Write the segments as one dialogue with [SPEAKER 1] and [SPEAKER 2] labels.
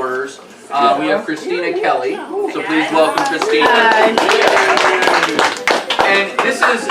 [SPEAKER 1] orders. We have Christina Kelly, so please welcome Christina. And this is,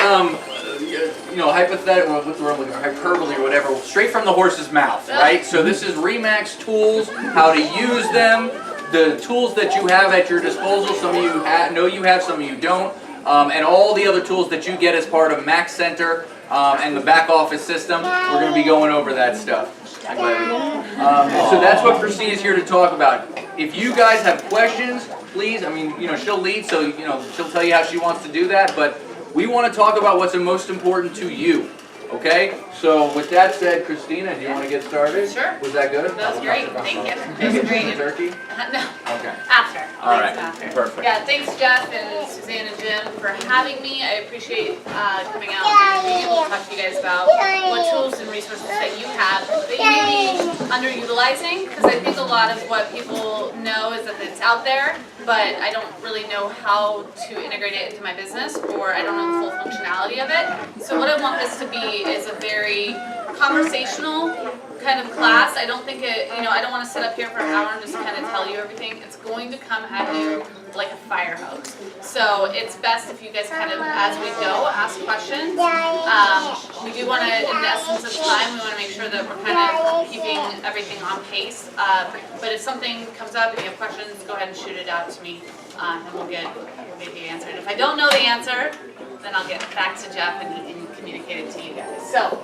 [SPEAKER 1] you know, hypothetical, what's the word, hyperbole or whatever, straight from the horse's mouth, right? So this is RE/MAX tools, how to use them, the tools that you have at your disposal. Some of you know you have, some of you don't, and all the other tools that you get as part of MAX Center and the back office system. We're going to be going over that stuff. So that's what Christina's here to talk about. If you guys have questions, please, I mean, you know, she'll lead, so, you know, she'll tell you how she wants to do that, but we want to talk about what's the most important to you, okay? So with that said, Christina, do you want to get started?
[SPEAKER 2] Sure.
[SPEAKER 1] Was that good?
[SPEAKER 2] That was great, thank you. It was great.
[SPEAKER 1] Turkey?
[SPEAKER 2] No.
[SPEAKER 1] Okay.
[SPEAKER 2] After.
[SPEAKER 1] All right,
[SPEAKER 2] After.
[SPEAKER 1] perfect.
[SPEAKER 2] Yeah, thanks Jeff and Suzanne and Jim for having me. I appreciate coming out and being able to talk to you guys about what tools and resources that you have that you may be underutilizing, because I think a lot of what people know is that it's out there, but I don't really know how to integrate it into my business, or I don't know the full functionality of it. So what I want this to be is a very conversational kind of class. I don't think it, you know, I don't want to sit up here for an hour and just kind of tell you everything. It's going to come at you like a fire hose. So it's best if you guys kind of, as we go, ask questions. We do want to, in the essence of time, we want to make sure that we're kind of keeping everything on pace. But if something comes up and you have questions, go ahead and shoot it out to me, and we'll get the answer. And if I don't know the answer, then I'll get back to Jeff and he can communicate it to you guys. So.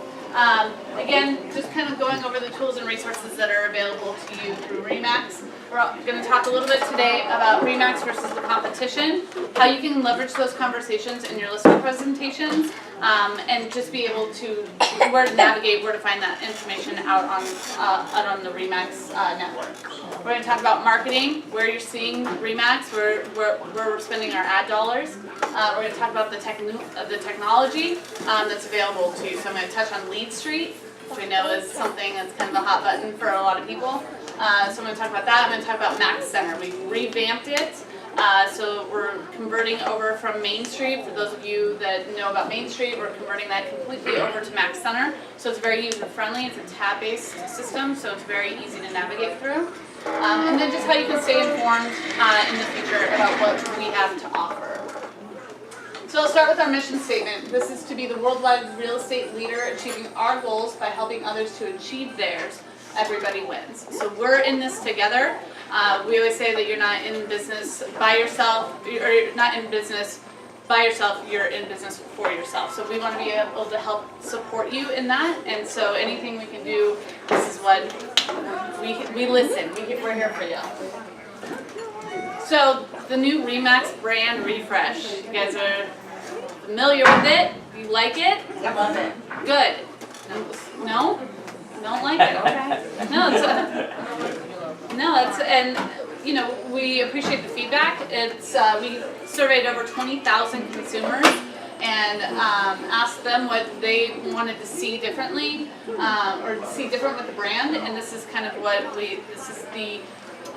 [SPEAKER 2] Again, just kind of going over the tools and resources that are available to you through RE/MAX. We're going to talk a little bit today about RE/MAX versus the competition, how you can leverage those conversations in your listing presentations, and just be able to where to navigate, where to find that information out on the RE/MAX network. We're going to talk about marketing, where you're seeing RE/MAX, where we're spending our ad dollars. We're going to talk about the technology that's available to you. So I'm going to touch on Lead Street, which we know is something that's kind of a hot button for a lot of people. So I'm going to talk about that. I'm going to talk about MAX Center. We've revamped it. So we're converting over from Main Street. For those of you that know about Main Street, we're converting that completely over to MAX Center. So it's very user-friendly. It's a tab-based system, so it's very easy to navigate through. And then just how you can stay informed in the future about what we have to offer. So I'll start with our mission statement. This is to be the worldwide real estate leader, achieving our goals by helping others to achieve theirs. Everybody wins. So we're in this together. We always say that you're not in business by yourself, or you're not in business by yourself, you're in business for yourself. So we want to be able to help support you in that. And so anything we can do, this is what we listen. We're here for you. So the new RE/MAX brand refresh. You guys are familiar with it? You like it?
[SPEAKER 3] I love it.
[SPEAKER 2] Good. No? Don't like it? Okay. No, and you know, we appreciate the feedback. It's we surveyed over 20,000 consumers and asked them what they wanted to see differently or see different with the brand, and this is kind of this is the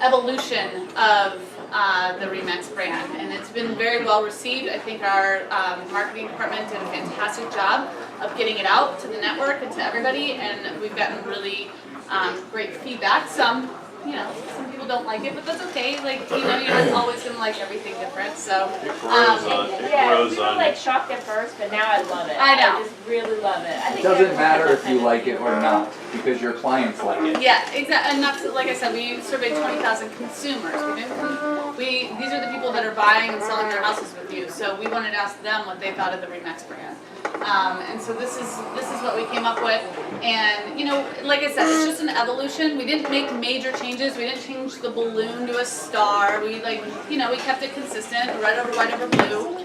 [SPEAKER 2] evolution of the RE/MAX brand, and it's been very well received. I think our marketing department did a fantastic job of getting it out to the network and to everybody, and we've gotten really great feedback. Some people don't like it, but that's okay. Like, you know, you're not always going to like everything different. So,
[SPEAKER 3] yeah, we were like shocked at first, but now I love it.
[SPEAKER 2] I know.
[SPEAKER 3] I just really love it. I think
[SPEAKER 1] It doesn't matter if you like it or not, because your clients like it.
[SPEAKER 2] Yeah, exactly. And that's, like I said, we surveyed 20,000 consumers. These are the people that are buying and selling their houses with you. So we wanted to ask them what they thought of the RE/MAX brand. And so this is what we came up with. And, you know, like I said, it's just an evolution. We didn't make major changes. We didn't change the balloon to a star. We we kept it consistent, red over white over blue.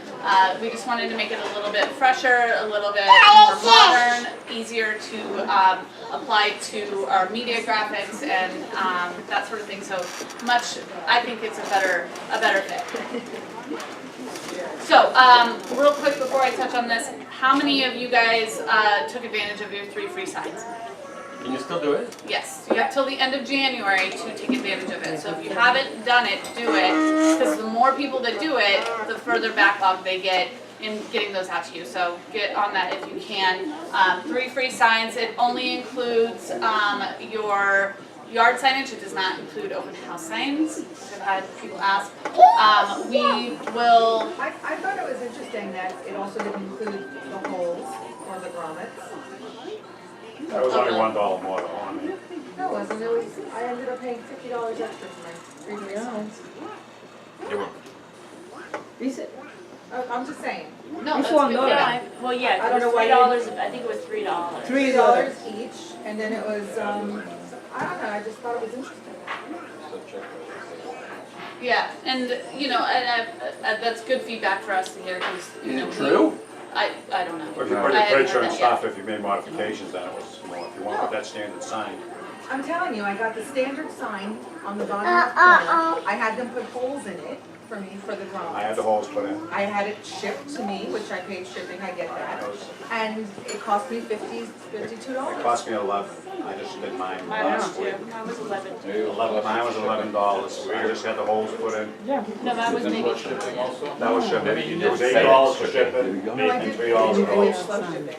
[SPEAKER 2] We just wanted to make it a little bit fresher, a little bit more modern, easier to apply to our media graphics and that sort of thing. So I think it's a better fit. So, real quick before I touch on this, how many of you guys took advantage of your 3 free signs?
[SPEAKER 4] Can you still do it?
[SPEAKER 2] Yes, you have till the end of January to take advantage of it. So if you haven't done it, do it, because the more people that do it, the further backlog they get in getting those out to you. So get on that if you can. 3 free signs. It only includes yard signage. It does not include open house signs. I've had people ask. We will.
[SPEAKER 5] I thought it was interesting that it also didn't include the holes or the grommets.
[SPEAKER 6] That was only $1 more on me.
[SPEAKER 5] No, it wasn't. It was, I ended up paying $50 extra for my previous signs. I'm just saying.
[SPEAKER 2] No, that's good.
[SPEAKER 3] Yeah, well, yeah,
[SPEAKER 5] I don't
[SPEAKER 3] it
[SPEAKER 5] know
[SPEAKER 3] was
[SPEAKER 5] why
[SPEAKER 3] $3, I think it was $3.
[SPEAKER 5] $3 each, and then it was, I don't know, I just thought it was interesting.
[SPEAKER 2] Yeah, and you know, and that's good feedback for us to hear because you know.
[SPEAKER 1] Is it true?
[SPEAKER 2] I don't know.
[SPEAKER 6] If you put
[SPEAKER 2] I
[SPEAKER 6] a
[SPEAKER 2] haven't
[SPEAKER 6] picture
[SPEAKER 2] heard
[SPEAKER 6] and
[SPEAKER 2] that
[SPEAKER 6] stuff, if you made modifications, then it was more. If you want that standard sign.
[SPEAKER 5] I'm telling you, I got the standard sign on the bottom left corner. I had them put holes in it for me for the grommets.
[SPEAKER 6] I had the holes put in.
[SPEAKER 5] I had it shipped to me, which I paid shipping, I get that. And it cost me $52.
[SPEAKER 6] It cost me 11. I just did mine
[SPEAKER 3] Mine was
[SPEAKER 6] last week.
[SPEAKER 3] too, mine was 11.
[SPEAKER 6] 11. Mine was $11. I just had the holes put in.
[SPEAKER 3] No, mine was maybe.
[SPEAKER 6] That was shipping.
[SPEAKER 4] Maybe you
[SPEAKER 6] It was
[SPEAKER 4] did
[SPEAKER 6] $8
[SPEAKER 4] say-
[SPEAKER 6] for shipping,
[SPEAKER 5] No, I
[SPEAKER 6] and
[SPEAKER 5] did.
[SPEAKER 6] $3 for
[SPEAKER 5] I did
[SPEAKER 6] holes.
[SPEAKER 5] slow shipping.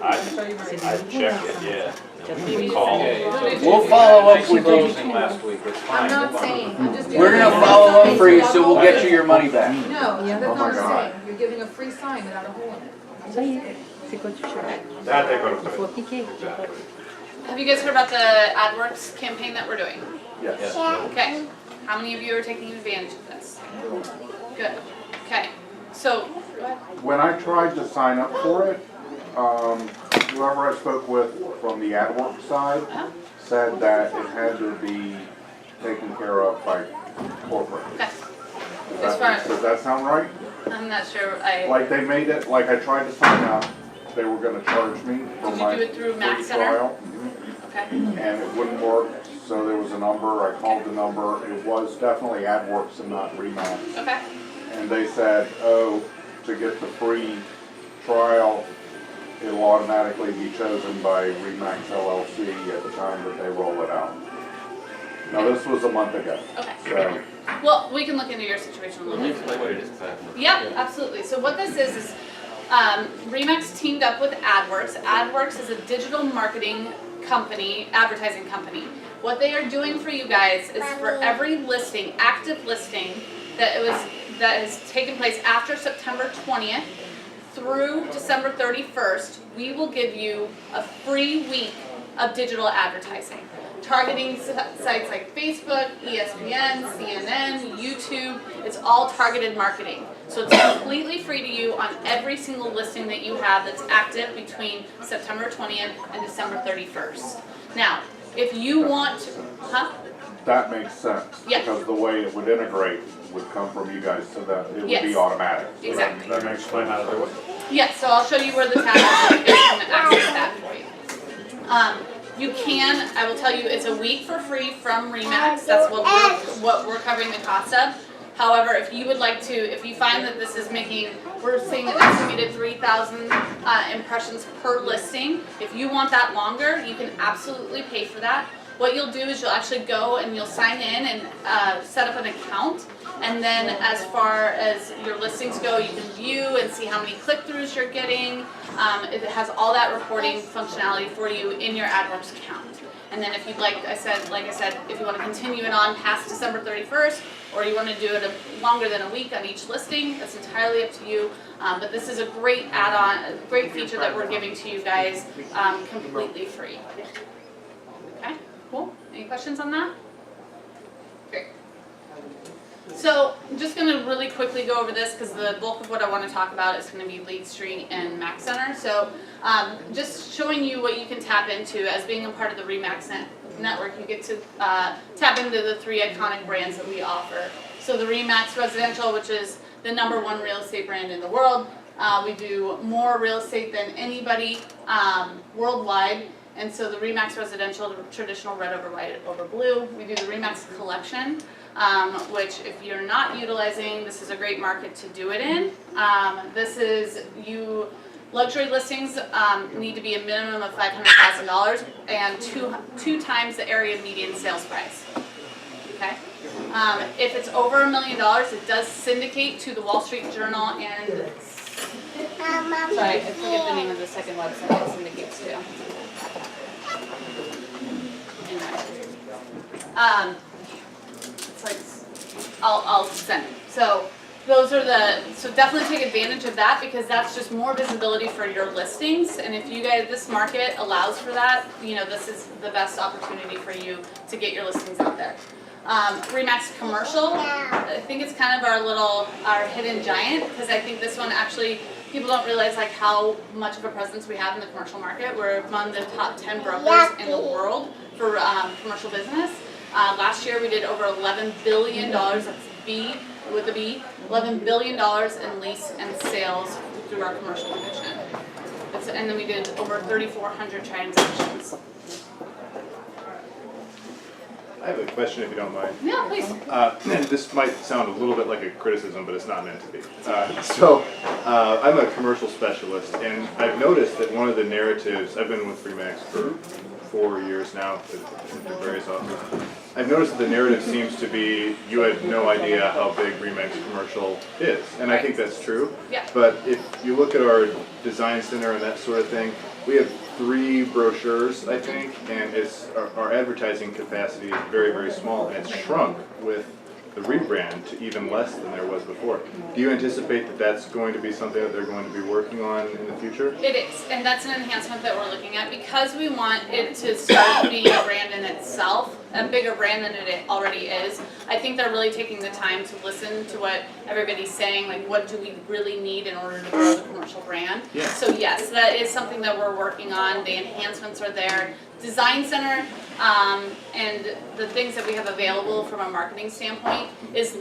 [SPEAKER 6] I checked it, yeah.
[SPEAKER 2] Maybe
[SPEAKER 6] Call.
[SPEAKER 1] We'll follow up with you.
[SPEAKER 6] Last week, it's
[SPEAKER 5] I'm
[SPEAKER 6] fine.
[SPEAKER 5] not saying, I'm just doing.
[SPEAKER 1] We're gonna follow up for you, so we'll get you your money back.
[SPEAKER 5] No, that's not what I'm
[SPEAKER 6] God.
[SPEAKER 5] saying. You're giving a free sign without a hole in it. I'm just saying.
[SPEAKER 6] That they could have put in. Exactly.
[SPEAKER 2] Have you guys heard about the AdWorks campaign that we're doing?
[SPEAKER 6] Yes.
[SPEAKER 2] Okay. How many of you are taking advantage of this? Good. Okay. So,
[SPEAKER 7] When I tried to sign up for it, whoever I spoke with from the AdWorks side said that it had to be taken care of by corporate.
[SPEAKER 2] okay. As far as,
[SPEAKER 7] Does that sound right?
[SPEAKER 2] I'm not sure.
[SPEAKER 7] Like they made it, like I tried to sign up, they were gonna charge me for
[SPEAKER 2] Did you
[SPEAKER 7] my
[SPEAKER 2] do it through
[SPEAKER 7] free
[SPEAKER 2] Max Center?
[SPEAKER 7] trial.
[SPEAKER 2] Okay.
[SPEAKER 7] And it wouldn't work, so there was a number, I called the number, it was definitely AdWorks and not Remax.
[SPEAKER 2] Okay.
[SPEAKER 7] And they said, oh, to get the free trial, it'll automatically be chosen by Remax LLC at the time that they roll it out. Now, this was a month ago,
[SPEAKER 2] Okay.
[SPEAKER 7] so,
[SPEAKER 2] Well, we can look into your situation a little bit.
[SPEAKER 4] Explain what it is exactly.
[SPEAKER 2] Yep, absolutely. So what this is Remax teamed up with AdWorks. AdWorks is a digital marketing company, advertising company. What they are doing for you guys is for every listing, active listing that has taken place after September 20th through December 31st, we will give you a free week of digital advertising. Targeting sites like Facebook, ESPN, CNN, YouTube, it's all targeted marketing. So it's completely free to you on every single listing that you have that's active between September 20th and December 31st. Now, if you want,
[SPEAKER 7] that makes sense.
[SPEAKER 2] Yeah.
[SPEAKER 7] Because the way it would integrate would come from you guys, so that it would
[SPEAKER 2] Yes.
[SPEAKER 7] be automatic. So
[SPEAKER 2] Exactly.
[SPEAKER 6] Let me explain how to do it.
[SPEAKER 2] yeah, so I'll show you where the tab is so you guys can access that for you. You can, I will tell you, it's a week for free from Remax. That's what we're covering the cost of. However, if you would like to, if you find that this is making, we're seeing an estimated 3,000 impressions per listing. If you want that longer, you can absolutely pay for that. What you'll do is you'll actually go and you'll sign in and set up an account. And then as far as your listings go, you can view and see how many click-throughs you're getting. It has all that reporting functionality for you in your AdWords account. And then if you'd like I said, if you want to continue it on past December 31st, or you want to do it longer than a week on each listing, that's entirely up to you. But this is a great add-on, a great feature that we're giving to you guys completely free. Okay, cool. Any questions on that? Great. So I'm just going to really quickly go over this because the bulk of what I want to talk about is going to be Lead Street and Max Center. So just showing you what you can tap into as being a part of the Remax network. You get to tap into the 3 iconic brands that we offer. So the Remax Residential, which is the #1 real estate brand in the world. We do more real estate than anybody worldwide. And so the Remax Residential, the traditional red over white over blue. We do the Remax Collection, which if you're not utilizing, this is a great market to do it in. This is luxury listings need to be a minimum of $500,000 and two times the area median sales price. Okay. If it's over $1 million, it does syndicate to the Wall Street Journal and sorry, I forget the name of the second website it syndicates to. Anyway. It's like, I'll send it. So those are so definitely take advantage of that because that's just more visibility for your listings. And if you guys, this market allows for that, this is the best opportunity for you to get your listings out there. Remax Commercial, I think it's kind of our hidden giant because I think this one actually, people don't realize like how much of a presence we have in the commercial market. We're among the top 10 brokers in the world for commercial business. Last year we did over $11 billion, that's B with a B, $11 billion in lease and sales through our commercial division. And then we did over 3,400 transactions.
[SPEAKER 8] I have a question if you don't mind.
[SPEAKER 2] Yeah, please.
[SPEAKER 8] And this might sound a little bit like a criticism, but it's not meant to be. I'm a commercial specialist, and I've noticed that one of the narratives, I've been with Remax for 4 years now at various offices. I've noticed that the narrative seems to be you had no idea how big Remax Commercial is, and I think that's true.
[SPEAKER 2] Yeah.
[SPEAKER 8] But if you look at our design center and that sort of thing, we have 3 brochures, I think, and our advertising capacity is very, very small, and it's shrunk with the rebrand to even less than there was before. Do you anticipate that that's going to be something that they're going to be working on in the future?
[SPEAKER 2] It is, and that's an enhancement that we're looking at because we want it to start being a brand in itself, a bigger brand than it already is. I think they're really taking the time to listen to what everybody's saying, like what do we really need in order to grow the commercial brand.
[SPEAKER 8] Yeah.
[SPEAKER 2] So yes, that is something that we're working on. The enhancements are there. Design Center and the things that we have available from a marketing standpoint is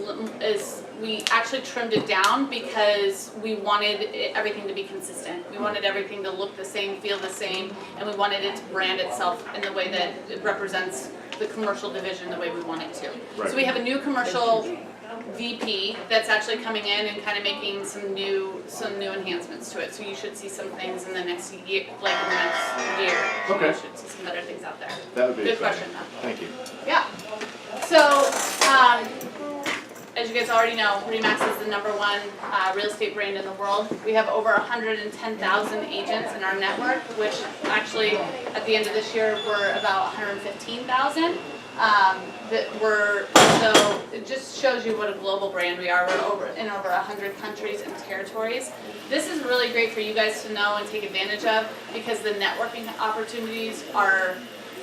[SPEAKER 2] we actually trimmed it down because we wanted everything to be consistent. We wanted everything to look the same, feel the same, and we wanted it to brand itself in the way that it represents the commercial division the way we want it to.
[SPEAKER 8] Right.
[SPEAKER 2] So we have a new commercial VP that's actually coming in and kind of making some new enhancements to it. So you should see some things in the next year, like in the next year.
[SPEAKER 8] Okay.
[SPEAKER 2] You should see some better things out there.
[SPEAKER 8] That would be
[SPEAKER 2] Good
[SPEAKER 8] exciting.
[SPEAKER 2] question, though.
[SPEAKER 8] Thank you.
[SPEAKER 2] Yeah. So, as you guys already know, Remax is the #1 real estate brand in the world. We have over 110,000 agents in our network, which actually at the end of this year we're about 115,000. So it just shows you what a global brand we are. We're in over 100 countries and territories. This is really great for you guys to know and take advantage of because the networking opportunities are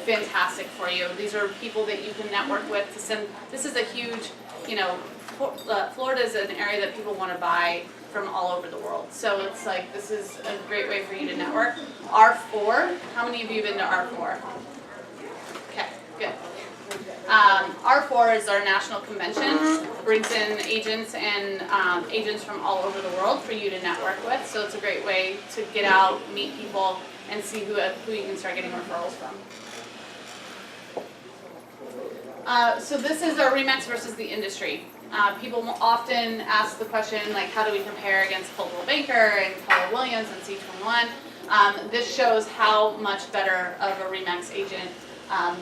[SPEAKER 2] fantastic for you. These are people that you can network with to send. This is a huge, Florida is an area that people want to buy from all over the world. So it's like, this is a great way for you to network. R4, how many of you have been to R4? Okay, good. R4 is our national convention, brings in agents and agents from all over the world for you to network with. So it's a great way to get out, meet people, and see who you can start getting referrals from. So this is our Remax versus the industry. People will often ask the question, like, how do we compare against Coldwell Banker and Keller Williams and C21? This shows how much better of a Remax agent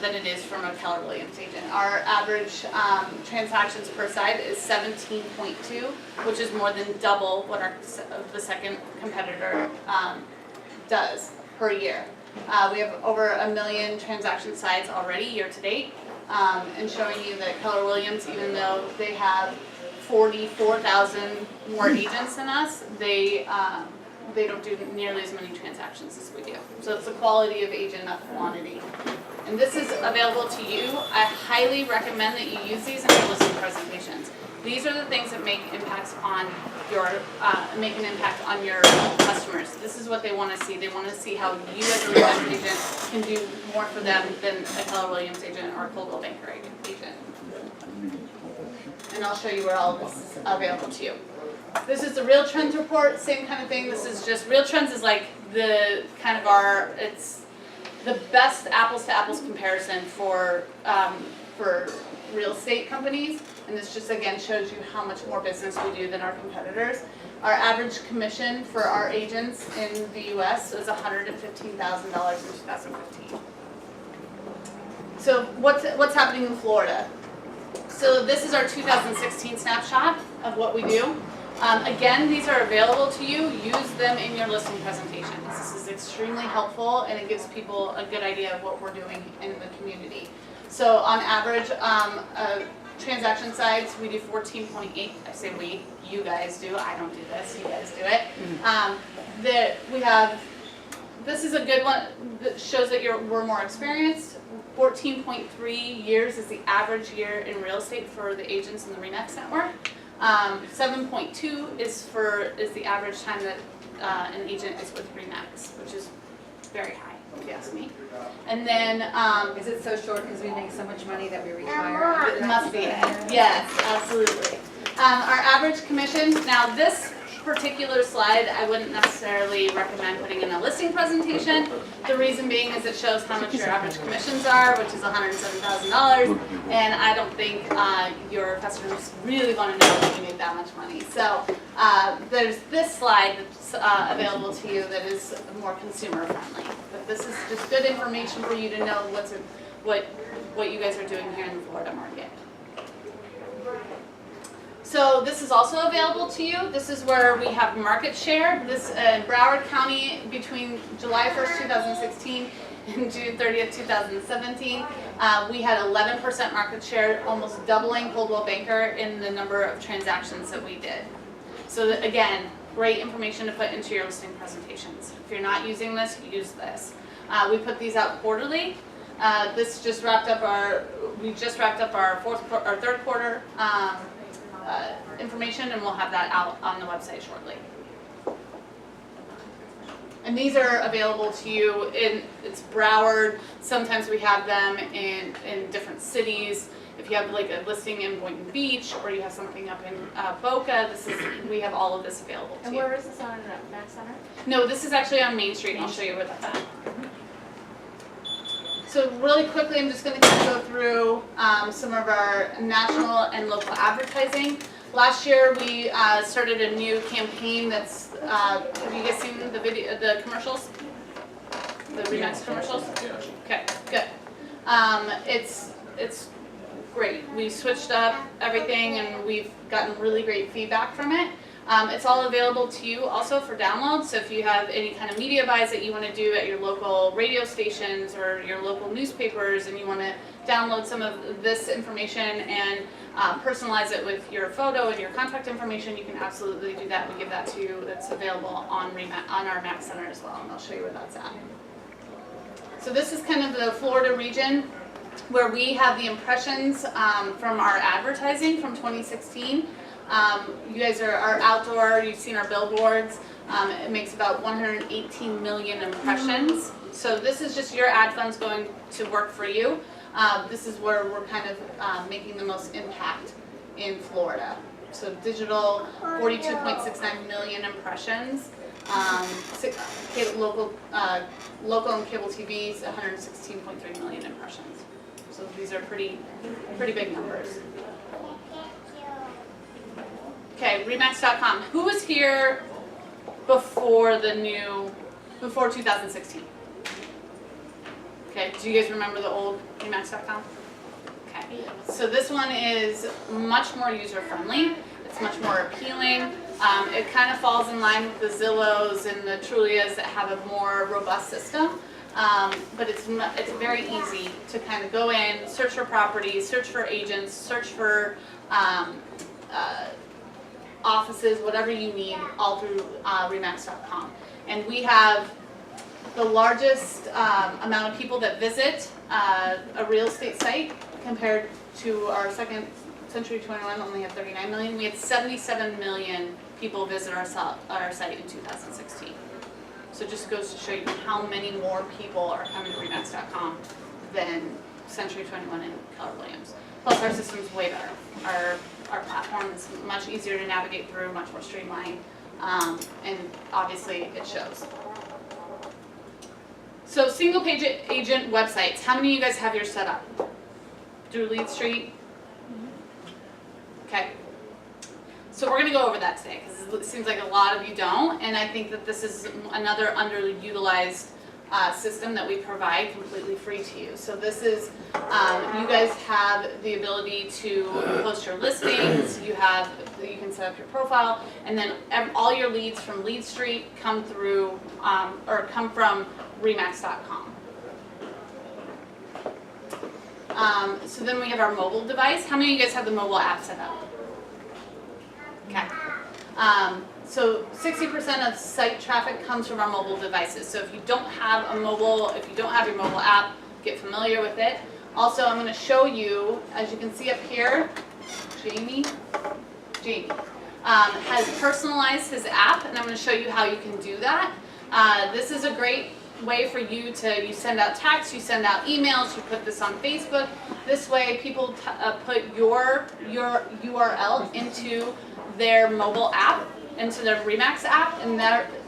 [SPEAKER 2] than it is from a Keller Williams agent. Our average transactions per side is 17.2, which is more than double what the second competitor does per year. We have over 1 million transaction sides already year to date, and showing you that Keller Williams, even though they have 44,000 more agents than us, they don't do nearly as many transactions as we do. So it's the quality of agent, not the quantity. And this is available to you. I highly recommend that you use these in your listing presentations. These are the things that make impacts on your make an impact on your customers. This is what they want to see. They want to see how you as a Remax agent can do more for them than a Keller Williams agent or a Coldwell Banker agent. And I'll show you where all of this is available to you. This is the Real Trends report, same kind of thing. This is just, Real Trends is like the kind of it's the best apples to apples comparison for real estate companies. And this just again shows you how much more business we do than our competitors. Our average commission for our agents in the US is $115,000 in 2015. So what's happening in Florida? So this is our 2016 snapshot of what we do. Again, these are available to you. Use them in your listing presentations. This is extremely helpful and it gives people a good idea of what we're doing in the community. So on average, transaction size, we do 14.8. I say we, you guys do. I don't do this. You guys do it. We have. This is a good one that shows that we're more experienced. 14.3 years is the average year in real estate for the agents in the RE/MAX network. 7.2 is the average time that an agent is with RE/MAX, which is very high, if you ask me. And then
[SPEAKER 5] Is it so short because we make so much money that we retire?
[SPEAKER 2] it must be it. Yes, absolutely. Our average commission. Now this particular slide, I wouldn't necessarily recommend putting in a listing presentation. The reason being is it shows how much your average commissions are, which is $107,000, and I don't think your customers really want to know that you made that much money. So there's this slide that's available to you that is more consumer friendly. But this is just good information for you to know what you guys are doing here in the Florida market. So this is also available to you. This is where we have market share. This Broward County between July 1st, 2016 and June 30th, 2017, we had 11% market share, almost doubling Coldwell Banker in the number of transactions that we did. So that, again, great information to put into your listing presentations. If you're not using this, use this. We put these out quarterly. This just wrapped up we just wrapped up our third quarter information, and we'll have that out on the website shortly. And these are available to you it's Broward. Sometimes we have them in different cities. If you have like a listing in Boynton Beach, or you have something up in Boca, we have all of this available to you.
[SPEAKER 3] And where is this on Max Center?
[SPEAKER 2] No, this is actually on Main Street. I'll show you where that's at. So really quickly, I'm just going to go through some of our national and local advertising. Last year, we started a new campaign that's, have you guys seen the commercials? The RE/MAX commercials? Okay, good. It's great. We switched up everything, and we've gotten really great feedback from it. It's all available to you also for download. So if you have any kind of media buys that you want to do at your local radio stations or your local newspapers, and you want to download some of this information and personalize it with your photo and your contact information, you can absolutely do that. We give that to you. That's available on our Max Center as well, and I'll show you where that's at. So this is kind of the Florida region where we have the impressions from our advertising from 2016. You guys are outdoor, you've seen our billboards. It makes about 118 million impressions. So this is just your ad funds going to work for you. This is where we're kind of making the most impact in Florida. So digital, 42.69 million impressions. Local and cable TVs, 116.3 million impressions. So these are pretty big numbers. Okay, RE/MAX.com. Who was here before 2016? Okay, do you guys remember the old RE/MAX.com? Okay, so this one is much more user-friendly. It's much more appealing. It kind of falls in line with the Zillows and the Trulias that have a more robust system. But it's very easy to kind of go in, search for properties, search for agents, search for offices, whatever you need, all through RE/MAX.com. And we have the largest amount of people that visit a real estate site compared to our second Century 21 only had 39 million. We had 77 million people visit our site in 2016. So it just goes to show you how many more people are coming to RE/MAX.com than Century 21 and Keller Williams. Plus our system's way better. Our platform is much easier to navigate through, much more streamlined, and obviously it shows. So single page agent websites, how many of you guys have yours set up? Through Lead Street? Okay. So we're going to go over that today because it seems like a lot of you don't, and I think that this is another underutilized system that we provide completely free to you. So this is, you guys have the ability to post your listings, you can set up your profile, and then all your leads from Lead Street come through, or come from RE/MAX.com. So then we have our mobile device. How many of you guys have the mobile app set up? Okay. So 60% of site traffic comes from our mobile devices. So if you don't have your mobile app, get familiar with it. Also, I'm going to show you, as you can see up here, Jamie has personalized his app, and I'm going to show you how you can do that. This is a great way for you send out texts, you send out emails, you put this on Facebook. This way people put your URL into their mobile app, into their RE/MAX app, and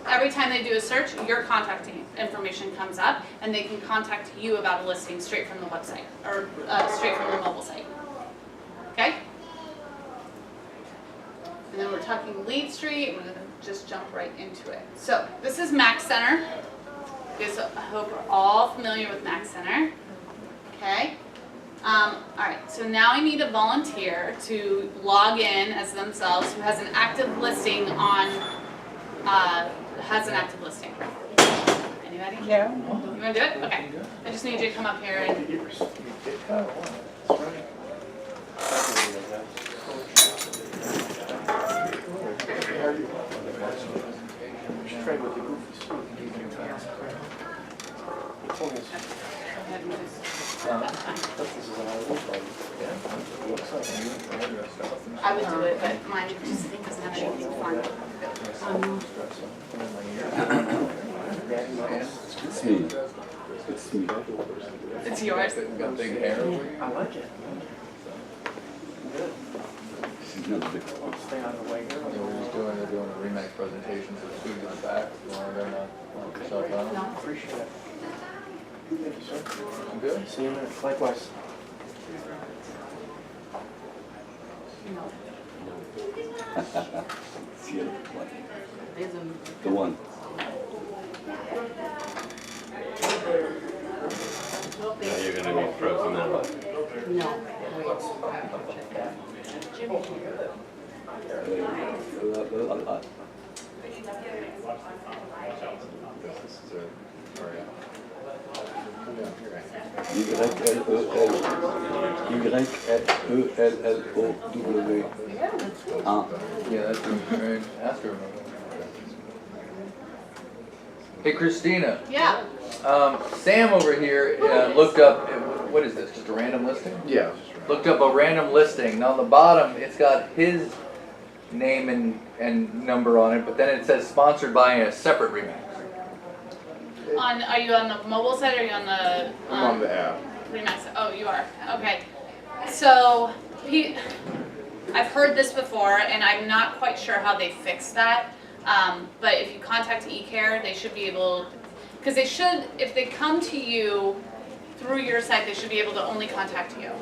[SPEAKER 2] every time they do a search, your contact information comes up, and they can contact you about a listing straight from the website, or straight from the mobile site. Okay? And then we're talking Lead Street. I'm going to just jump right into it. So this is Max Center. You guys, I hope we're all familiar with Max Center. Okay. All right. So now I need a volunteer to log in as themselves who has an active listing on. Anybody?
[SPEAKER 9] Yeah.
[SPEAKER 2] You want to do it? Okay. I just need you to come up here and. I would do it, but mine just doesn't have anything fun.
[SPEAKER 10] It's me. It's me.
[SPEAKER 2] It's yours.
[SPEAKER 10] Got big hair.
[SPEAKER 9] I like it.
[SPEAKER 10] She's not big.
[SPEAKER 9] Stay out of the way here.
[SPEAKER 11] We're just doing a RE/MAX presentation, so Susan's back. You want to go knock yourself out?
[SPEAKER 2] No.
[SPEAKER 9] Appreciate it. Thank you, sir.
[SPEAKER 11] I'm good.
[SPEAKER 9] See you in a minute. Likewise.
[SPEAKER 2] No.
[SPEAKER 10] See you. The one.
[SPEAKER 4] Now you're gonna be frozen out.
[SPEAKER 10] YLELLOW.
[SPEAKER 11] Yeah, that's right. Ask her. Hey, Christina.
[SPEAKER 2] Yeah.
[SPEAKER 11] Sam over here looked up, what is this, just a random listing?
[SPEAKER 8] Yeah.
[SPEAKER 11] Looked up a random listing, and on the bottom, it's got his name and number on it, but then it says sponsored by a separate RE/MAX.
[SPEAKER 2] Are you on the mobile site or are you on the?
[SPEAKER 8] I'm on the app.
[SPEAKER 2] RE/MAX. Oh, you are. Okay. So, I've heard this before, and I'm not quite sure how they fix that. But if you contact eCare, they should be able, because they should, if they come to you through your site, they should be able to only contact you.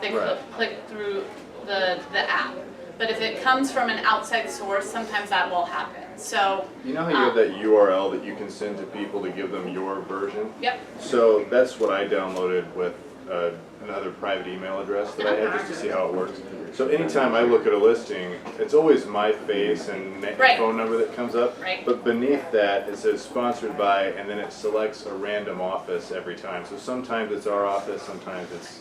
[SPEAKER 2] They
[SPEAKER 8] Right.
[SPEAKER 2] click through the app. But if it comes from an outside source, sometimes that will happen. So.
[SPEAKER 8] You know how you have that URL that you can send to people to give them your version?
[SPEAKER 2] Yep.
[SPEAKER 8] So that's what I downloaded with another private email address that I had just to see how it works. So anytime I look at a listing, it's always my face and
[SPEAKER 2] Right.
[SPEAKER 8] phone number that comes up.
[SPEAKER 2] Right.
[SPEAKER 8] But beneath that, it says sponsored by, and then it selects a random office every time. So sometimes it's our office, sometimes it's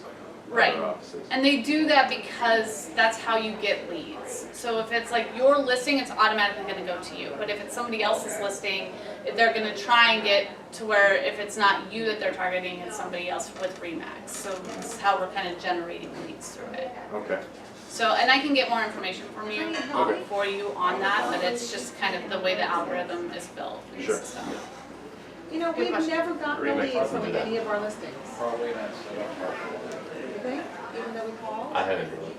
[SPEAKER 2] Right.
[SPEAKER 8] other offices.
[SPEAKER 2] And they do that because that's how you get leads. So if it's like your listing, it's automatically going to go to you. But if it's somebody else's listing, they're going to try and get to where if it's not you that they're targeting, it's somebody else with RE/MAX. So this is how we're kind of generating leads through it.
[SPEAKER 8] Okay.
[SPEAKER 2] So, and I can get more information from you
[SPEAKER 8] Okay.
[SPEAKER 2] for you on that, but it's just kind of the way the algorithm is built. in the
[SPEAKER 8] Sure.
[SPEAKER 2] system.
[SPEAKER 5] You know,
[SPEAKER 2] Good
[SPEAKER 5] we've
[SPEAKER 2] question.
[SPEAKER 5] never gotten a
[SPEAKER 11] Remake
[SPEAKER 5] lead from
[SPEAKER 11] something to
[SPEAKER 5] any of our listings.
[SPEAKER 11] Probably not set up
[SPEAKER 5] You think? Even though we call?
[SPEAKER 4] I haven't really.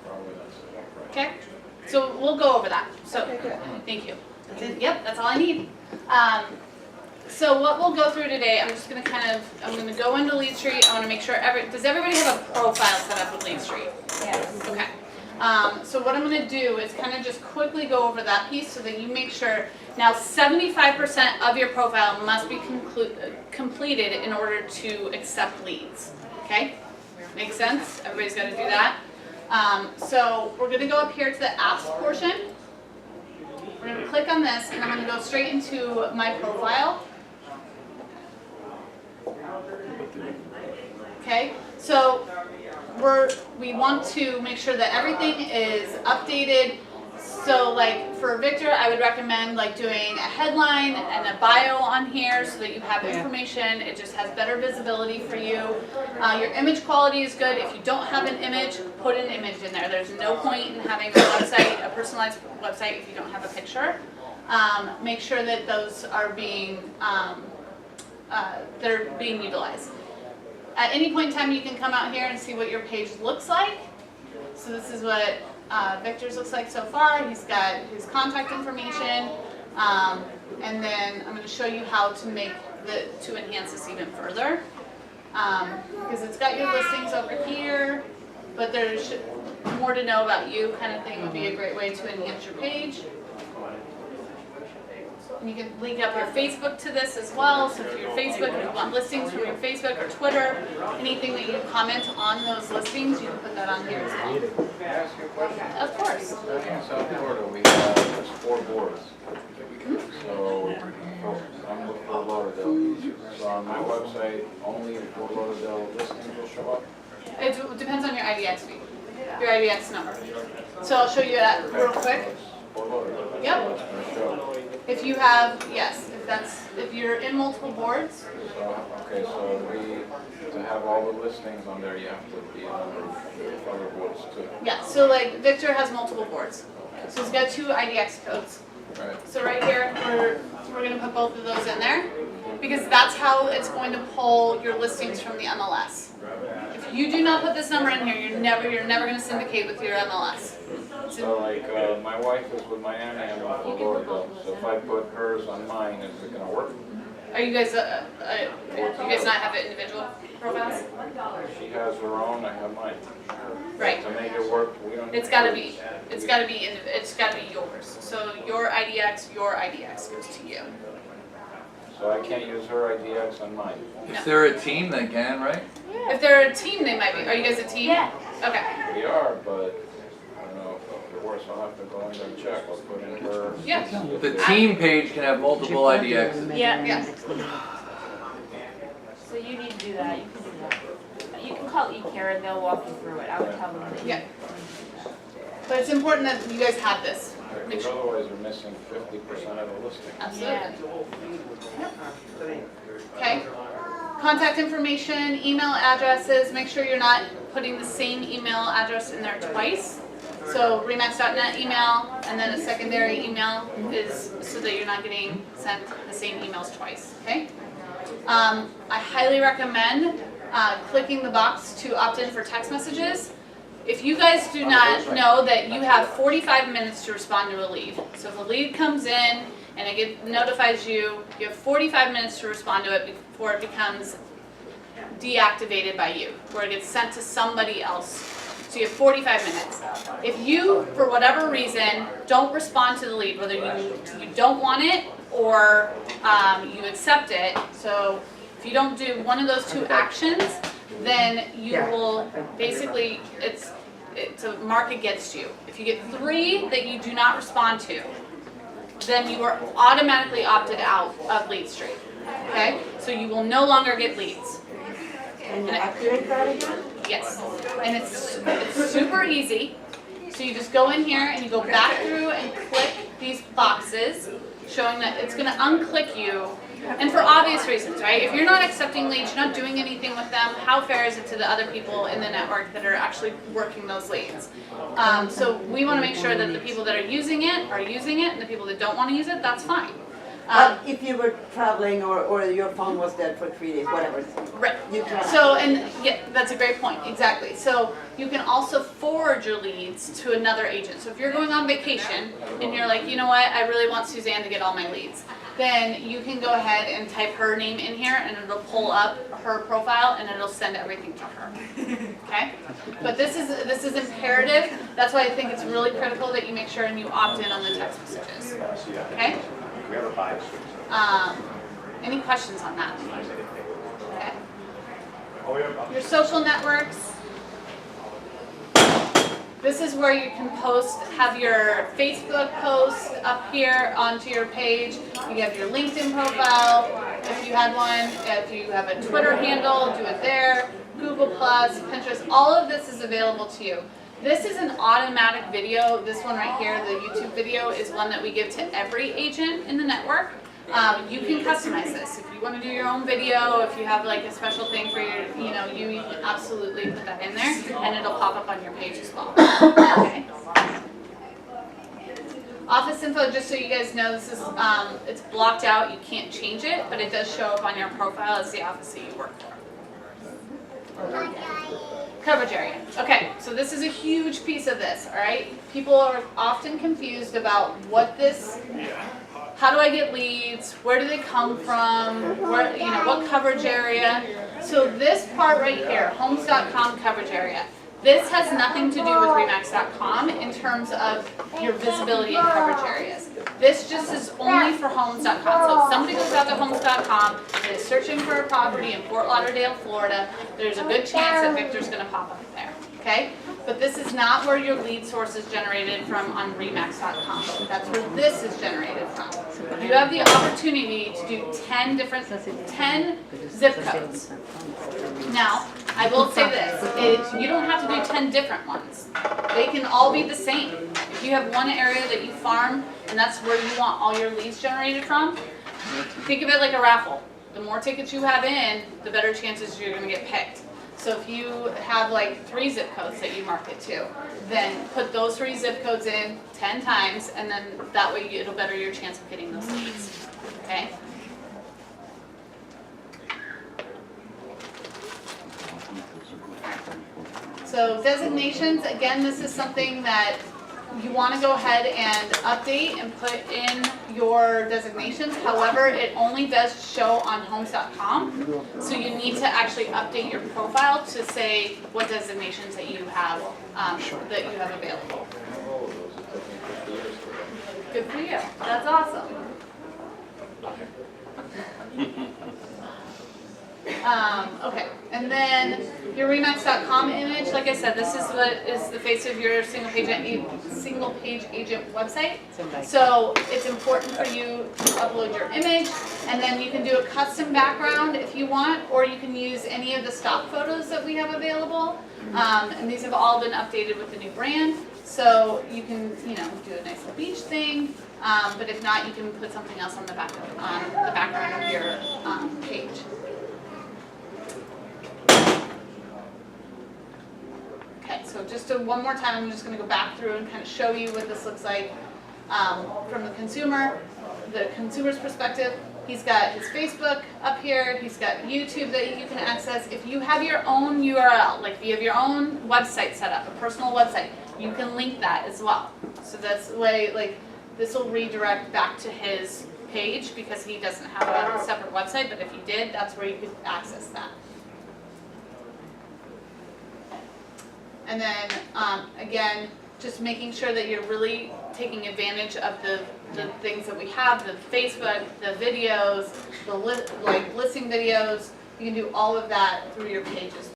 [SPEAKER 11] Probably not set up right.
[SPEAKER 2] Okay, so we'll go over that. So,
[SPEAKER 5] Okay, good.
[SPEAKER 2] thank you. That's it. Yep, that's all I need. So what we'll go through today, I'm just gonna I'm gonna go into Lead Street. I wanna make sure does everybody have a profile set up with Lead Street?
[SPEAKER 3] Yes.
[SPEAKER 2] Okay. So what I'm gonna do is kind of just quickly go over that piece so that you make sure. Now, 75% of your profile must be completed in order to accept leads. Okay? Makes sense? Everybody's got to do that. So we're gonna go up here to the apps portion. We're gonna click on this, and I'm gonna go straight into my profile. Okay? So we want to make sure that everything is updated. So like for Victor, I would recommend like doing a headline and a bio on here so that you have information. It just has better visibility for you. Your image quality is good. If you don't have an image, put an image in there. There's no point in having a website, a personalized website, if you don't have a picture. Make sure that those are being they're being utilized. At any point in time, you can come out here and see what your page looks like. So this is what Victor's looks like so far. He's got his contact information, and then I'm going to show you how to to enhance this even further. Because it's got your listings over here, but there's more to know about you kind of thing would be a great way to enhance your page. And you can link up your Facebook to this as well. So if your Facebook, if you want listings from your Facebook or Twitter, anything that you comment on those listings, you can put that on here as well.
[SPEAKER 12] Can I ask you a question?
[SPEAKER 2] Of course.
[SPEAKER 12] In South Florida, we have there's 4 boards. So I'm with Fort Lauderdale. So on my website, only the Fort Lauderdale listings will show up?
[SPEAKER 2] It depends on your IDX feed, your IDX number. So I'll show you that real quick.
[SPEAKER 12] Fort Lauderdale.
[SPEAKER 2] Yep.
[SPEAKER 12] That's gonna show.
[SPEAKER 2] If you have, yes, if you're in multiple boards.
[SPEAKER 12] So, okay, so to have all the listings on there, you have to be on other boards too.
[SPEAKER 2] Yeah, so like Victor has multiple boards. So he's got 2 IDX codes.
[SPEAKER 12] Right.
[SPEAKER 2] So right here, we're going to put both of those in there because that's how it's going to pull your listings from the MLS. If you do not put this number in here, you're never going to syndicate with your MLS.
[SPEAKER 12] So like my wife is with Miami and I'm with Fort Lauderdale. So if I put hers on mine, is it going to work?
[SPEAKER 2] Are you guys, do you guys not have individual profiles?
[SPEAKER 12] She has her own, I have mine.
[SPEAKER 2] Right.
[SPEAKER 12] To make it work, we don't.
[SPEAKER 2] It's got to be yours. So your IDX goes to you.
[SPEAKER 12] So I can't use her IDX on mine.
[SPEAKER 11] If they're a team, they can, right?
[SPEAKER 2] If they're a team, they might be. Are you guys a team?
[SPEAKER 3] Yeah.
[SPEAKER 2] Okay.
[SPEAKER 12] We are, but I don't know if it works, I'll have to go in and check. I'll put in her.
[SPEAKER 2] Yeah.
[SPEAKER 11] The team page can have multiple IDXs.
[SPEAKER 3] Yeah.
[SPEAKER 2] Yeah.
[SPEAKER 3] So you need to do that. You can do that. You can call eCare and they'll walk you through it. I would tell them that.
[SPEAKER 2] Yeah. But it's important that you guys have this. Make
[SPEAKER 12] Because
[SPEAKER 2] sure.
[SPEAKER 12] otherwise we're missing 50% of the listing.
[SPEAKER 2] Absolutely. Okay. Contact information, email addresses. Make sure you're not putting the same email address in there twice. So remax.net email and then a secondary email is so that you're not getting sent the same emails twice. Okay. I highly recommend clicking the box to opt in for text messages. If you guys do not know that you have 45 minutes to respond to a lead. So if a lead comes in and it notifies you, you have 45 minutes to respond to it before it becomes deactivated by you, where it gets sent to somebody else. So you have 45 minutes. If you, for whatever reason, don't respond to the lead, whether you don't want it or you accept it, so if you don't do one of those 2 actions, then you will basically, it's a mark against you. If you get 3 that you do not respond to, then you are automatically opted out of Lead Street. Okay? So you will no longer get leads.
[SPEAKER 13] Can you activate that again?
[SPEAKER 2] Yes. And it's super easy. So you just go in here and you go back through and click these boxes, showing that it's going to unclick you. And for obvious reasons, right? If you're not accepting leads, you're not doing anything with them, how fair is it to the other people in the network that are actually working those leads? So we want to make sure that the people that are using it, and the people that don't want to use it, that's fine.
[SPEAKER 13] If you were traveling or your phone was dead for 3 days, whatever.
[SPEAKER 2] Right.
[SPEAKER 13] You can.
[SPEAKER 2] So, and yeah, that's a great point, exactly. So you can also forward your leads to another agent. So if you're going on vacation and you're like, you know what, I really want Suzanne to get all my leads, then you can go ahead and type her name in here and it'll pull up her profile and it'll send everything to her. Okay? But this is imperative. That's why I think it's really critical that you make sure and you opt in on the text messages. Okay?
[SPEAKER 6] We have a 5.
[SPEAKER 2] Any questions on that? Okay. Your social networks. This is where you can post, have your Facebook post up here onto your page. You have your LinkedIn profile, if you had one. If you have a Twitter handle, do it there. Google Plus, Pinterest, all of this is available to you. This is an automatic video. This one right here, the YouTube video, is one that we give to every agent in the network. You can customize this. If you want to do your own video, if you have like a special thing for your, you can absolutely put that in there and it'll pop up on your page as well. Okay. Office info, just so you guys know, this is, it's blocked out. You can't change it, but it does show up on your profile as the office that you work for. Coverage area. Okay, so this is a huge piece of this, all right? People are often confused about what this, how do I get leads? Where do they come from? Where, what coverage area? So this part right here, homes.com coverage area, this has nothing to do with remax.com in terms of your visibility in coverage areas. This just is only for homes.com. So if somebody goes out to homes.com and is searching for a property in Fort Lauderdale, Florida, there's a good chance that Victor's going to pop up there. Okay? But this is not where your lead source is generated from on remax.com. That's where this is generated from. You have the opportunity to do 10 zip codes. Now, I will say this, you don't have to do 10 different ones. They can all be the same. If you have one area that you farm and that's where you want all your leads generated from, think of it like a raffle. The more tickets you have in, the better chances you're going to get picked. So if you have like 3 zip codes that you market to, then put those 3 zip codes in 10 times, and then that way it'll better your chance of getting those leads. Okay? So designations, again, this is something that you want to go ahead and update and put in your designations. However, it only does show on homes.com. So you need to actually update your profile to say what designations that you have available. Good for you. That's awesome. Okay, and then your remax.com image, like I said, this is what is the face of your single page agent website. So it's important for you to upload your image, and then you can do a custom background if you want, or you can use any of the stock photos that we have available. And these have all been updated with the new brand. So you can, do a nice little beach thing, but if not, you can put something else on the background of your page. Okay, so just one more time, I'm just going to go back through and kind of show you what this looks like from the consumer's perspective. He's got his Facebook up here. He's got YouTube that you can access. If you have your own URL, like if you have your own website set up, a personal website, you can link that as well. So that's the way, like, this will redirect back to his page because he doesn't have a separate website, but if you did, that's where you could access that. And then, again, just making sure that you're really taking advantage of the things that we have, the Facebook, the videos, the listing videos. You can do all of that through your pages.